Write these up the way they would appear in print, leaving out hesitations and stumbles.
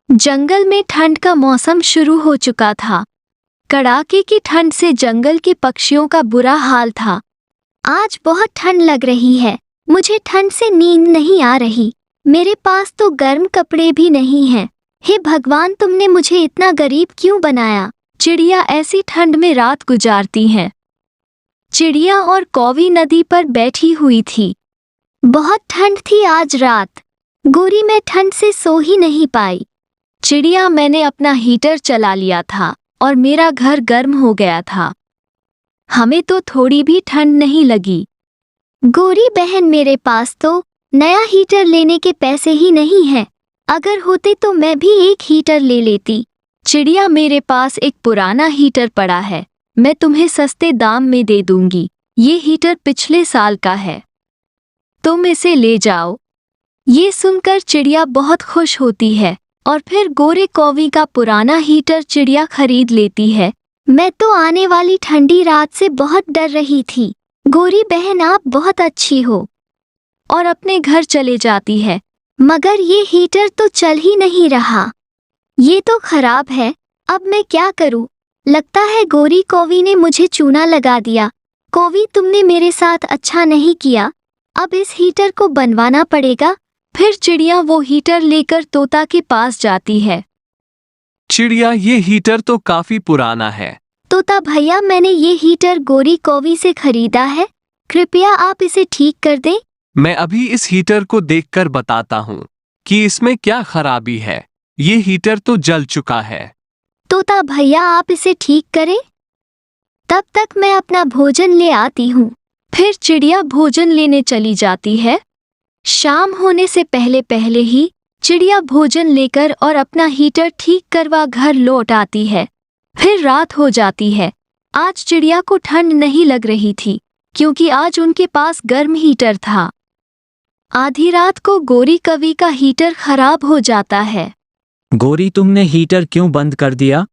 जंगल में ठंड का मौसम शुरू हो चुका था। कड़ाके की ठंड से जंगल के पक्षियों का बुरा हाल था। आज बहुत ठंड लग रही है। मुझे ठंड से नींद नहीं आ रही। मेरे पास तो गर्म कपड़े भी नहीं हैं। हे भगवान, तुमने मुझे इतना गरीब क्यों बनाया? चिड़िया ऐसी ठंड में रात गुजारती हैं। चिड़िया और कौवी नदी पर बैठी हुई थी। बहुत ठंड थी आज रात। गोरी मैं ठंड से सो ही नहीं पाई। चिड़िया, मैंने अपना हीटर चला लिया था और मेरा घर गर्म हो गया था। हमें तो थोड़ी भी ठंड नहीं लगी। गोरी बहन, मेरे पास तो नया हीटर लेने के पैसे ही नहीं हैं। अगर होते तो मैं भी एक हीटर ले लेती। चिड़िया, मेरे पास एक पुराना हीटर पड़ा है। मैं तुम्हें सस्ते दाम में दे दूंगी। ये हीटर पिछले साल का है। तुम इसे ले जाओ। ये सुनकर चिड़िया बहुत खुश होती है और फिर गोरे कौवी का पुराना हीटर चिड़िया खरीद लेती है। मैं तो आने वाली ठंडी रात से बहुत डर रही थी। गोरी बहन, आप बहुत अच्छी हो। और अपने घर चले जाती है। मगर ये हीटर तो चल ही नहीं रहा। ये तो खराब है। अब मैं क्या करूं? लगता है गोरी कौवी ने मुझे चूना लगा दिया। कौवी, तुमने मेरे साथ अच्छा नहीं किया। अब इस हीटर को बनवाना पड़ेगा। फिर चिड़िया वो हीटर लेकर तोता के पास जाती है। चिड़िया, ये हीटर तो काफी पुराना है। तोता भैया, मैंने ये हीटर गोरी कौवी से खरीदा है। कृपया आप इसे ठीक कर दें। मैं अभी इस हीटर को देखकर बताता हूँ कि इसमें क्या खराबी है। ये हीटर तो जल चुका है। तोता भैया, आप इसे ठीक करें। तब तक मैं अपना भोजन ले आती हूँ। फिर चिड़िया भोजन लेने चली जाती है। शाम होने से पहले पहले ही चिड़िया भोजन लेकर और अपना हीटर ठीक करवा घर लौट आती है। फिर रात हो जाती है। आज चिड़िया को ठंड नहीं लग रही थी क्योंकि आज उनके पास गर्म हीटर था। आधी रात को गोरी कौवी का हीटर खराब हो जाता है। गोरी, तुमने हीटर क्यों बंद कर दिया?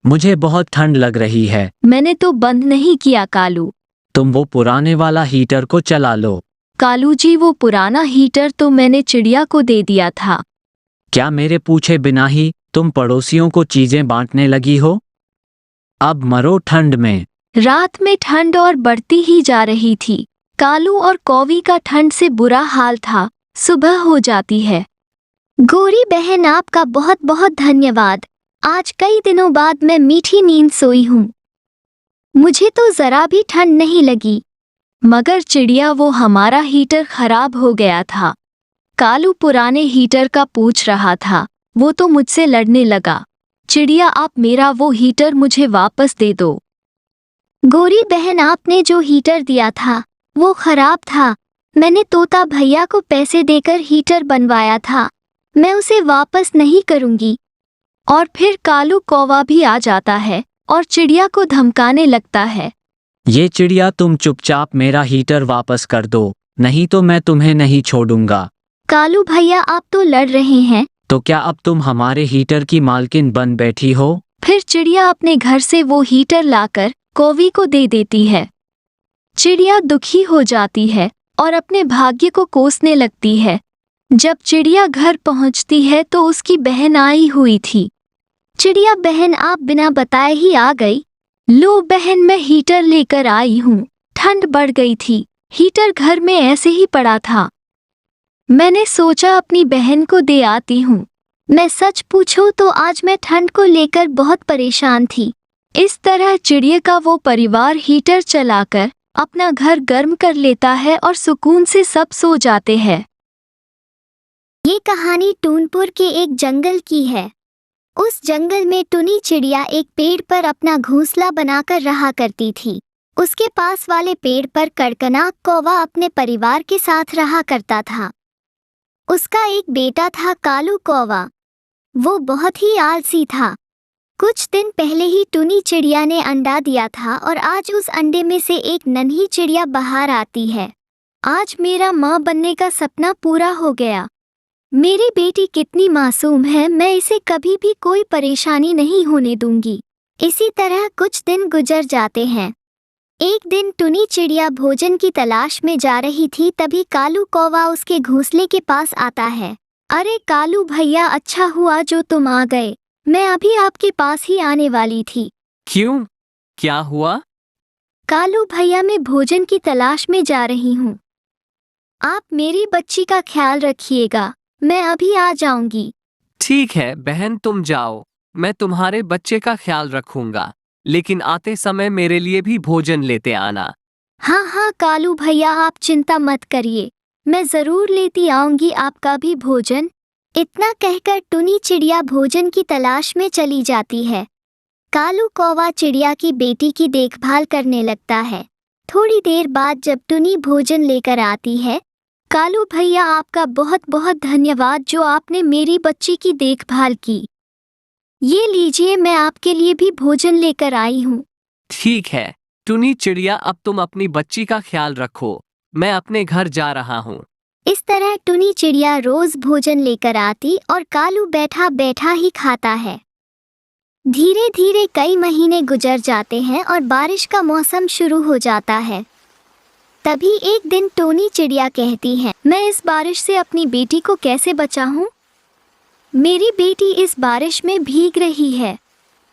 मुझे बहुत ठंड लग रही है। मैंने तो बंद नहीं किया कालू। तुम वो पुराने वाला हीटर को चला लो। कालू जी, वो पुराना हीटर तो मैंने चिड़िया को दे दिया था। क्या मेरे पूछे बिना ही तुम पड़ोसियों को चीजें बांटने लगी हो? अब मरो ठंड में। रात में ठंड और बढ़ती ही जा रही थी। कालू और कौवी का ठंड से बुरा हाल था। सुबह हो जाती है। गोरी बहन, आपका बहुत बहुत धन्यवाद। आज कई दिनों बाद मैं मीठी नींद सोई हूँ। मुझे तो जरा भी ठंड नहीं लगी। मगर चिड़िया, वो हमारा हीटर खराब हो गया था। कालू पुराने हीटर का पूछ रहा था। वो तो मुझसे लड़ने लगा। चिड़िया, आप मेरा वो हीटर मुझे वापस दे दो। गोरी बहन, आपने जो हीटर दिया था वो खराब था। मैंने तोता भैया को पैसे देकर हीटर बनवाया था। मैं उसे वापस नहीं करूंगी। और फिर कालू कौवा भी आ जाता है और चिड़िया को धमकाने लगता है। ये चिड़िया, तुम चुपचाप मेरा हीटर वापस कर दो, नहीं तो मैं तुम्हें नहीं छोड़ूंगा। कालू भैया, आप तो लड़ रहे हैं। तो क्या अब तुम हमारे हीटर की मालकिन बन बैठी हो? फिर चिड़िया अपने घर से वो हीटर लाकर कौवी को दे देती है। चिड़िया दुखी हो जाती है और अपने भाग्य को कोसने लगती है। जब चिड़िया घर पहुंचती है तो उसकी बहन आई हुई थी। चिड़िया बहन, आप बिना बताए ही आ गई। लो बहन, मैं हीटर लेकर आई हूँ। ठंड बढ़ गई थी। हीटर घर में ऐसे ही पड़ा था। मैंने सोचा अपनी बहन को दे आती हूँ। मैं सच पूछूं तो आज मैं ठंड को लेकर बहुत परेशान थी। इस तरह चिड़िया का वो परिवार हीटर चलाकर अपना घर गर्म कर लेता है और सुकून से सब सो जाते हैं। ये कहानी टूनपुर के एक जंगल की है। उस जंगल में टुनी चिड़िया एक पेड़ पर अपना घोंसला बनाकर रहा करती थी। उसके पास वाले पेड़ पर कड़कनाक कौवा अपने परिवार के साथ रहा करता था। उसका एक बेटा था, कालू कौवा। वो बहुत ही आलसी था। कुछ दिन पहले ही टुनी चिड़िया ने अंडा दिया था और आज उस अंडे में से एक नन्ही चिड़िया बाहर आती है। आज मेरा माँ बनने का सपना पूरा हो गया। मेरी बेटी कितनी मासूम है, मैं इसे कभी भी कोई परेशानी नहीं होने दूंगी। इसी तरह कुछ दिन गुजर जाते हैं। एक दिन टुनी चिड़िया भोजन की तलाश में जा रही थी, तभी कालू कौवा उसके घोंसले के पास आता है। अरे कालू भैया, अच्छा हुआ जो तुम आ गए। मैं अभी आपके पास ही आने वाली थी। क्यों, क्या हुआ? कालू भैया, मैं भोजन की तलाश में जा रही हूँ। आप मेरी बच्ची का ख्याल रखिएगा। मैं अभी आ जाऊंगी। ठीक है बहन, तुम जाओ, मैं तुम्हारे बच्चे का ख्याल रखूंगा, लेकिन आते समय मेरे लिए भी भोजन लेते आना। हाँ हाँ कालू भैया, आप चिंता मत करिए, मैं जरूर लेती आऊंगी आपका भी भोजन। इतना कहकर टुनी चिड़िया भोजन की तलाश में चली जाती है। कालू कौवा चिड़िया की बेटी की देखभाल करने लगता है। थोड़ी देर बाद जब टुनी भोजन लेकर आती है, कालू भैया आपका बहुत बहुत धन्यवाद जो आपने मेरी बच्ची की देखभाल की। ये लीजिए, मैं आपके लिए भी भोजन लेकर आई हूँ। ठीक है टुनी चिड़िया, अब तुम अपनी बच्ची का ख्याल रखो, मैं अपने घर जा रहा हूँ। इस तरह टुनी चिड़िया रोज भोजन लेकर आती और कालू बैठा बैठा ही खाता है। धीरे धीरे कई महीने गुजर जाते हैं और बारिश का मौसम शुरू हो जाता है। तभी एक दिन टोनी चिड़िया कहती है, मैं इस बारिश से अपनी बेटी को कैसे बचाऊं? मेरी बेटी इस बारिश में भीग रही है।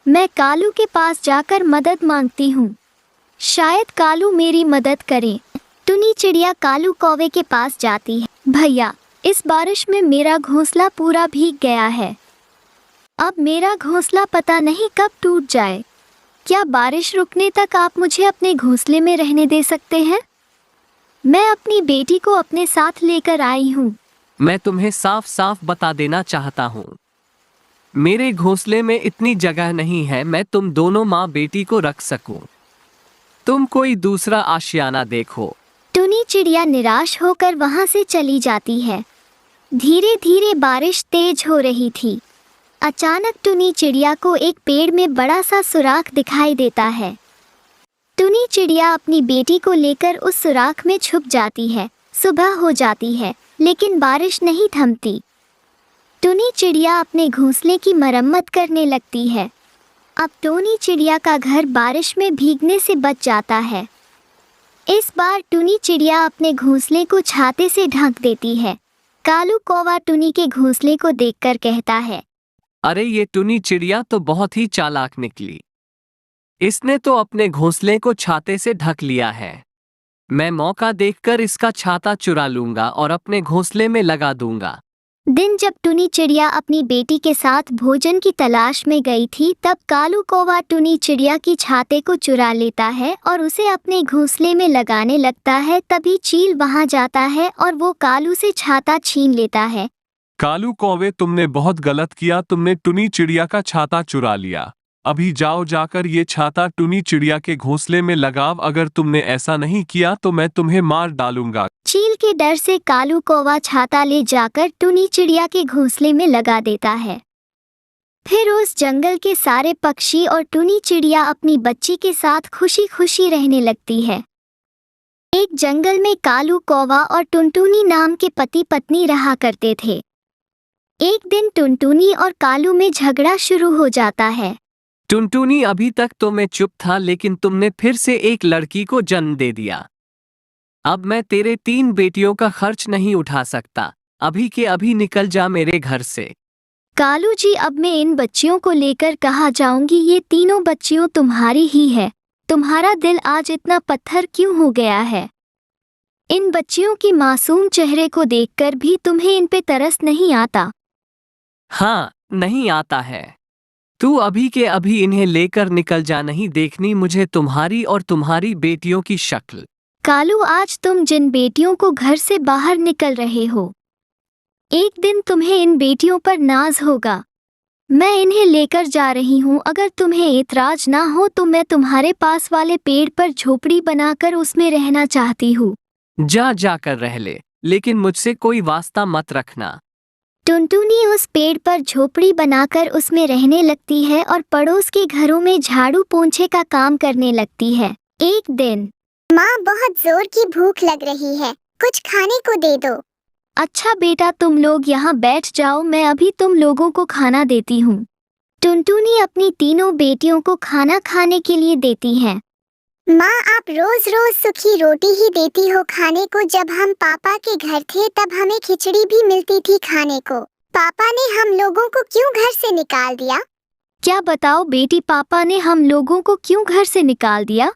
मैं कालू के पास जाकर मदद मांगती हूँ। शायद कालू मेरी मदद करे। टुनी चिड़िया कालू कौवे के पास जाती है। भैया, इस बारिश में मेरा घोंसला पूरा भीग गया है। अब मेरा घोंसला पता नहीं कब टूट जाए। क्या बारिश रुकने तक आप मुझे अपने घोंसले में रहने दे सकते हैं? मैं अपनी बेटी को अपने साथ लेकर आई हूँ। मैं तुम्हें साफ साफ बता देना चाहता हूँ, मेरे घोंसले में इतनी जगह नहीं है मैं तुम दोनों माँ बेटी को रख सकूं। तुम कोई दूसरा आशियाना देखो। टुनी चिड़िया निराश होकर वहां से चली जाती है। धीरे धीरे बारिश तेज हो रही थी। अचानक टुनी चिड़िया को एक पेड़ में बड़ा सा सुराख दिखाई देता है। टुनी चिड़िया अपनी बेटी को लेकर उस सुराख में छुप जाती है। सुबह हो जाती है, लेकिन बारिश नहीं थमती। टुनी चिड़िया अपने घोंसले की मरम्मत करने लगती है। अब टुनी चिड़िया का घर बारिश में भीगने से बच जाता है। इस बार टुनी चिड़िया अपने घोंसले को छाते से ढक देती है। कालू कौवा टुनी के घोंसले को देखकर कहता है, अरे ये टुनी चिड़िया तो बहुत ही चालाक निकली, इसने तो अपने घोंसले को छाते से ढक लिया है। मैं मौका देखकर इसका छाता चुरा लूंगा और अपने घोंसले में लगा दूंगा। दिन जब टुनी चिड़िया अपनी बेटी के साथ भोजन की तलाश में गई थी, तब कालू कौवा टुनी चिड़िया की छाते को चुरा लेता है और उसे अपने घोंसले में लगाने लगता है। तभी चील वहां जाता है और वो कालू से छाता छीन लेता है। कालू कौवे, तुमने बहुत गलत किया, तुमने टुनी चिड़िया का छाता चुरा लिया। अभी जाओ, जाकर ये छाता टुनी चिड़िया के घोंसले में लगाओ। अगर तुमने ऐसा नहीं किया तो मैं तुम्हें मार डालूंगा। चील के डर से कालू कौवा छाता ले जाकर टुनी चिड़िया के घोंसले में लगा देता है। फिर उस जंगल के सारे पक्षी और टुनी चिड़िया अपनी बच्ची के साथ खुशी खुशी रहने लगती है। एक जंगल में कालू कौवा और टुनटुनी नाम के पति पत्नी रहा करते थे। एक दिन टुनटुनी और कालू में झगड़ा शुरू हो जाता है। टुनटुनी, अभी तक तो मैं चुप था, लेकिन तुमने फिर से एक लड़की को जन्म दे दिया। अब मैं तेरे 3 बेटियों का खर्च नहीं उठा सकता। अभी के अभी निकल जा मेरे घर से। कालू जी, अब मैं इन बच्चियों को लेकर कहाँ जाऊंगी? ये तीनों बच्चियों तुम्हारी ही है। तुम्हारा दिल आज इतना पत्थर क्यों हो गया है? इन बच्चियों की मासूम चेहरे को देखकर भी तुम्हें इन पे तरस नहीं आता? हाँ, नहीं आता है। तू अभी के अभी इन्हें लेकर निकल जा, नहीं देखनी मुझे तुम्हारी और तुम्हारी बेटियों की शक्ल। कालू, आज तुम जिन बेटियों को घर से बाहर निकल रहे हो, एक दिन तुम्हें इन बेटियों पर नाज होगा। मैं इन्हें लेकर जा रही हूँ। अगर तुम्हें ऐतराज ना हो तो मैं तुम्हारे पास वाले पेड़ पर झोपड़ी बनाकर उसमें रहना चाहती हूँ। जा जाकर रह ले, लेकिन मुझसे कोई वास्ता मत रखना। टुनटुनी उस पेड़ पर झोपड़ी बनाकर उसमें रहने लगती है और पड़ोस के घरों में झाड़ू पोंछे का काम करने लगती है। एक दिन, माँ, बहुत जोर की भूख लग रही है, कुछ खाने को दे दो। अच्छा बेटा, तुम लोग यहाँ बैठ जाओ, मैं अभी तुम लोगों को खाना देती हूँ। टुनटुनी अपनी तीनों बेटियों को खाना खाने के लिए देती है। माँ, आप रोज रोज सूखी रोटी ही देती हो खाने को। जब हम पापा के घर थे तब हमें खिचड़ी भी मिलती थी खाने को। पापा ने हम लोगों को क्यों घर से निकाल दिया? क्या बताओ बेटी, पापा ने हम लोगों को क्यों घर से निकाल दिया?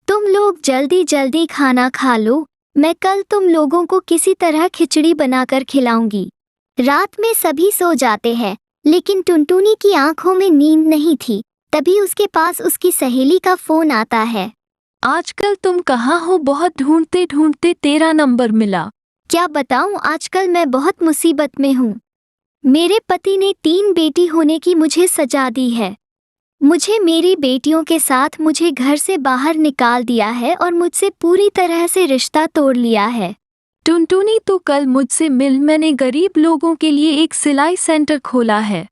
तुम लोग जल्दी जल्दी खाना खा लो, मैं कल तुम लोगों को किसी तरह खिचड़ी बनाकर खिलाऊंगी। रात में सभी सो जाते हैं, लेकिन टुनटुनी की आंखों में नींद नहीं थी। तभी उसके पास उसकी सहेली का फोन आता है। आजकल तुम कहाँ हो? बहुत ढूंढते ढूंढते तेरा नंबर मिला। क्या बताऊं, आजकल मैं बहुत मुसीबत में हूँ। मेरे पति ने 3 बेटी होने की मुझे सजा दी है। मुझे मेरी बेटियों के साथ मुझे घर से बाहर निकाल दिया है और मुझसे पूरी तरह से रिश्ता तोड़ लिया है। टुनटुनी तो कल मुझसे मिल, मैंने गरीब लोगों के लिए एक सिलाई सेंटर खोला है।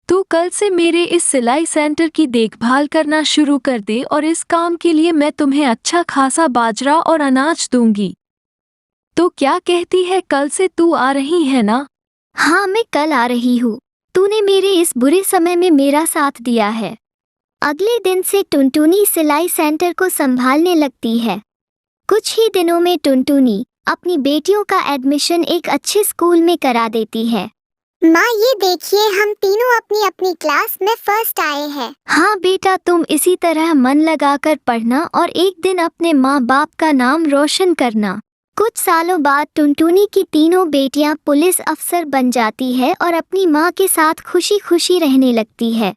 तू कल से मेरे इस सिलाई सेंटर की देखभाल करना शुरू कर दे और इस काम के लिए मैं तुम्हें अच्छा खासा बाजरा और अनाज दूंगी। तो क्या कहती है, कल से तू आ रही है ना? हाँ, मैं कल आ रही हूँ। तूने मेरे इस बुरे समय में मेरा साथ दिया है। अगले दिन से टुनटुनी सिलाई सेंटर को संभालने लगती है। कुछ ही दिनों में टुनटुनी अपनी बेटियों का एडमिशन एक अच्छे स्कूल में करा देती है। माँ ये देखिए, हम तीनों अपनी अपनी क्लास में फर्स्ट आए हैं। हाँ बेटा, तुम इसी तरह मन लगाकर पढ़ना और एक दिन अपने माँ बाप का नाम रोशन करना। कुछ सालों बाद टुनटुनी की तीनों बेटियां पुलिस अफसर बन जाती है और अपनी माँ के साथ खुशी खुशी रहने लगती है।